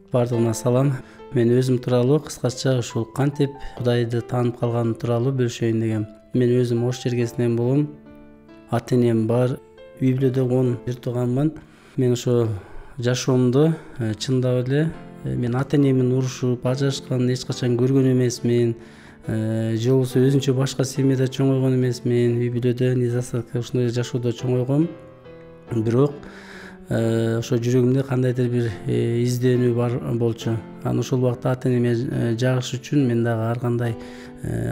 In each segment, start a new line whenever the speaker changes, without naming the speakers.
Бардығына салам. Мен өзім тууралуу кыскача ушул кантип Кудайды таанып калганым тууралуу бөлүшөйүн дегем. Мен өзүм Ош чергесинен болом. Ата энем бар. Үй бүлөдө 11 тууганмын. Мен ошо жашоомдо чындап эле мен ата энемдин урушуп ажырашканын эч качан көргөн эмесмин. Же болбосо өзүнчө башка семьяда чоңойгон эмесмин. Үй бүлөдө незастатка ушундай жашоодо чоңойгом. Бирок ошо жүрөгүмдө кандайдыр бир изденүү бар болчу. Анан ошол убакта ата энеме жагыш үчүн мен дагы ар кандай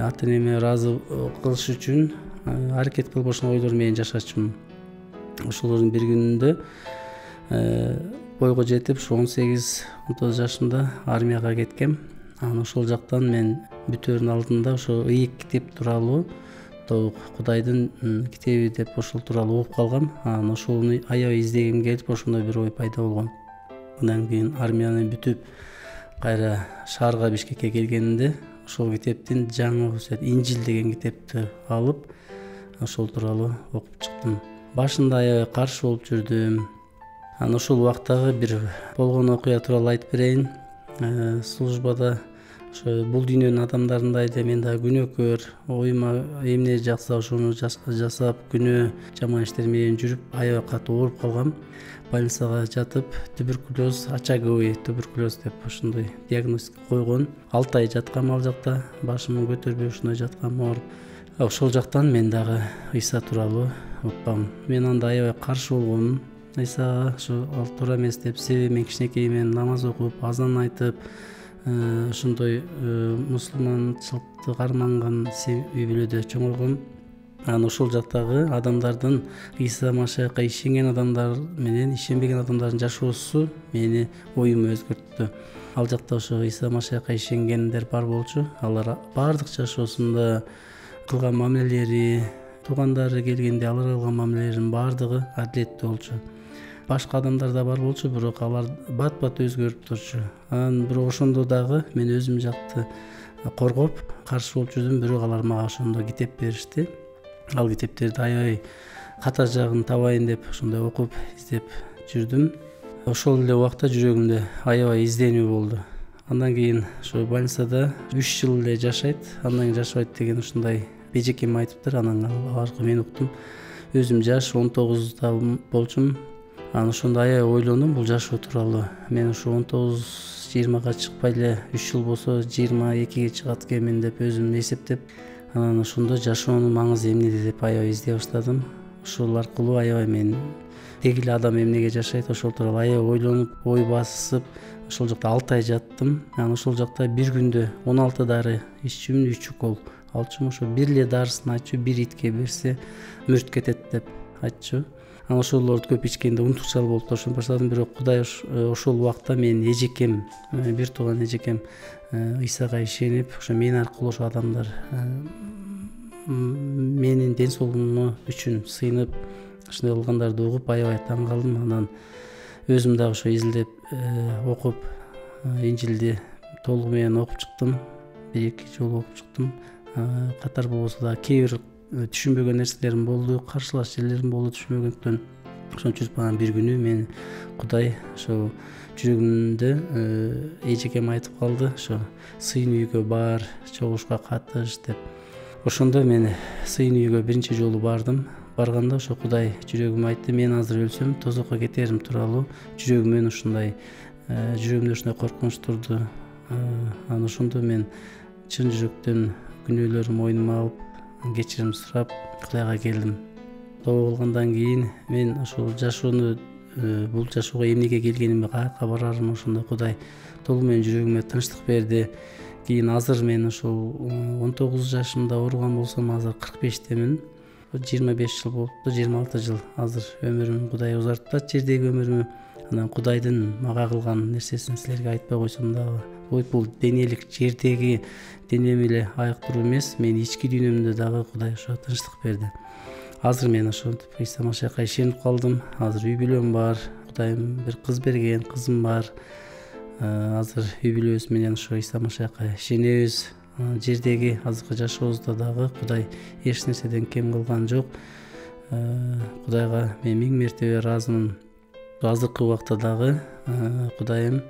ата энеме ыраазы кылыш үчүн аракет кылып ошол ойлор менен жашачумун. Ошолордун бир күнүндө бойго жетип, 18-19 жашымда армияга кеткем. Анан ошол жактан мен бүтөөрүн алдында ошо ыйык китеп тууралуу Кудайдын китеби деп ошол тууралуу угуп калгам. Анан ошону аябай издегим келип, ошондой бир ой пайда болгон. Андан кийин армияны бүтүп кайра шаарга Бишкекке келгенимде ошол китептин жаңы өсөт Инжил деген китепти алып, ошол тууралуу окуп чыктым. Башында аябай каршы болуп жүрдүм. Анан ошол убактагы бир болгон окуя тууралуу айтып берейин. Службада бул дүйнөнүн адамдарындай эле мен да күнөөкөр, оюма эмне жакса ошону жасап, күнөө жаман иштер менен жүрүп, аябай катуу ооруп калгам. Больницага жатып, туберкулез, очаговый туберкулез деп ошондой диагностика койгон. 6 ай жаткам ал жакта, башымды көтөрбөй ошондой жаткам ооруп. Ошол жактан мен дагы Ыйса тууралуу уккам. Мен анда аябай каршы болгом. Ыйсага ошо ал туура эмес деп, себеби мен кичинекейимден намаз окуп, азан айтып, ошондой мусулманчылыкты карманган үй бүлөдө чоңойгом. Анан ошол жактагы адамдардын Ыйса Машайкка ишенген адамдар менен ишенбеген адамдардын жашоосу мени оюмду өзгөрттү. Ал жакта ошо Ыйса Машайкка ишенгендер бар болчу. Алар бардык жашоосунда кылган мамилелери, туугандары келгенде аларга кылган мамилелеринин бардыгы адилеттүү болчу. Башка адамдар да бар болчу, бирок алар бат-бат өзгөрүп турчу. Анан бирок ошондо дагы мен өзүм жакты коргоп, каршы болуп жүрдүм, бирок алар мага ошондо китеп беришти. Ал китептерди аябай ката жагын табайын деп ошондой окуп, издеп жүрдүм. Ошол эле убакта жүрөгүмдө аябай изденүү болду. Андан кийин ошо больницада 3 жыл эле жашайт, андан кийин жашабайт деген ушундай бежекем айтыптыр. Анан аларга мен уктум. Өзүм жаш 19да болчумун. Анан ошондо аябай ойлондум бул жашоо тууралуу. Мен ушу 19-20га чыкпай эле 3 жыл болсо 22ге чыгат экенмин деп өзүм эсептеп, анан ошондо жашоонун маңызы эмнеде деп аябай издей баштадым. Ошол аркылуу аябай мен деги эле адам эмнеге жашайт, ошол тууралуу аябай ойлонуп, ой басып, ошол жакта 6 ай жаттым. Анан ошол жакта бир күндө 16 дары иччүмүн, 3 укол алчумун. Ошо бир эле дарысын айтчу, бир итке берсе мүрт кетет деп айтчу. Анан ошолорду көп ичкенде унутукчал болуп ошону баштадым. Бирок Кудай ошол убакта менин эжекем, бир тууган эжекем Ыйсага ишенип, ошо мен аркылуу ошо адамдар менин ден соолугум үчүн сыйынып, ошондой кылгандарды угуп аябай таң калдым. Анан өзүм дагы ошо изилдеп окуп, Инжилди толугу менен окуп чыктым. 1-2 жолу окуп чыктым. Катар болбосо да кээ бир түшүнбөгөн нерселерим болду, каршылаш жерлерим болду түшүнбөгөндөн. Ошентип анан бир күнү мен Кудай ошо жүрөгүмдө эжекем айтып калды, ошо сыйын үйгө бар, чогулушка катыш деп. Ошондо мен сыйын үйгө биринчи жолу бардым. Барганда ошо Кудай жүрөгүмө айтты, мен азыр өлсөм тозокко кетерим тууралуу жүрөгүмөн жүрөгүмдө ушундай коркунуч турду. Анан ошондо мен чын жүрөктөн күнөөлөрүм мойнума алып, кечирим сурап Кудайга келдим. Тоо болгондон кийин мен ошол жашоону, бул жашоого эмнеге келгенимди, каяка барарым ошондо Кудай толугу менен жүрөгүмө тынчтык берди. Кийин азыр мен ошол 19 жашымда ооруган болсом, азыр 45темин. 25 жыл болупту, 26 жыл азыр өмүрүм Кудай узарттı, жердеги өмүрүмү. Анан Кудайдын мага кылган нерсесин силерге айтпай койсом дагы, бул денелик жердеги денем эле айыктыруу эмес, мен ички дүйнөмдө дагы Кудай ошо тынчтык берди. Азыр мен ошентип Ыйса Машайкка ишенип калдым. Азыр үй бүлөм бар, Кудайым бир кыз берген, кызым бар. Азыр үй бүлөбүз менен ошо Ыйса Машайкка ишенебиз. Жердеги азыркы жашообузда дагы Кудай эч нерседен кем кылган жок. Кудайга мен 1000 мертебе ыраазымын. Азыркы убакта дагы Кудайым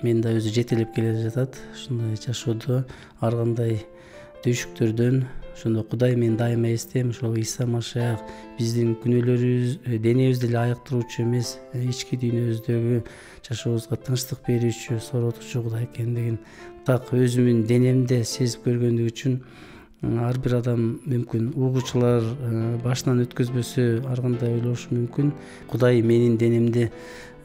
мени да өзү жетелеп келе жатат. Ушундай жашоодо ар кандай түйшүктөрдөн ошондо Кудай мен дайыма эстейм, ошол Иса Машаяк биздин күнөөлөрүбүз, денебизди эле айыктыруучу эмес, ички дүйнөбүздөгү жашообузга тынчтык берүүчү, сороотуучу Кудай экендигин так өзүмдүн денемде сезип көргөндүгү үчүн ар бир адам мүмкүн угуучулар башынан өткөзбөсө ар кандай ойлошу мүмкүн. Кудай менин денемде,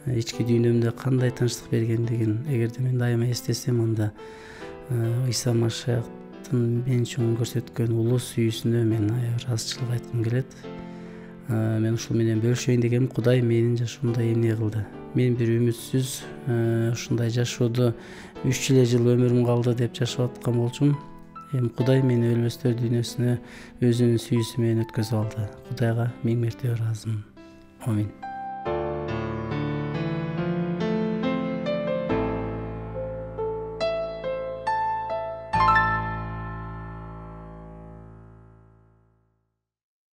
ички дүйнөмдө кандай тынчтык бергендигин эгерде мен дайыма эстесем, анда Иса Машаяктын мен үчүн көрсөткөн улуу сүйүүсүнө мен аябыр ыраазычылык айткым келет. Мен ушул менен бөлүшөйүн дегем. Кудай менин жашоомдо эмне кылды? Мен бир үмүтсүз ушундай жашоодо 3 эле жыл өмүрүм калды деп жашап аткан болчумун. Эми Кудай мени өлмөстөр дүйнөсүнө өзүнүн сүйүүсү менен өткөзүп алды. Кудайга миң мертебе ыраазымын. Амин.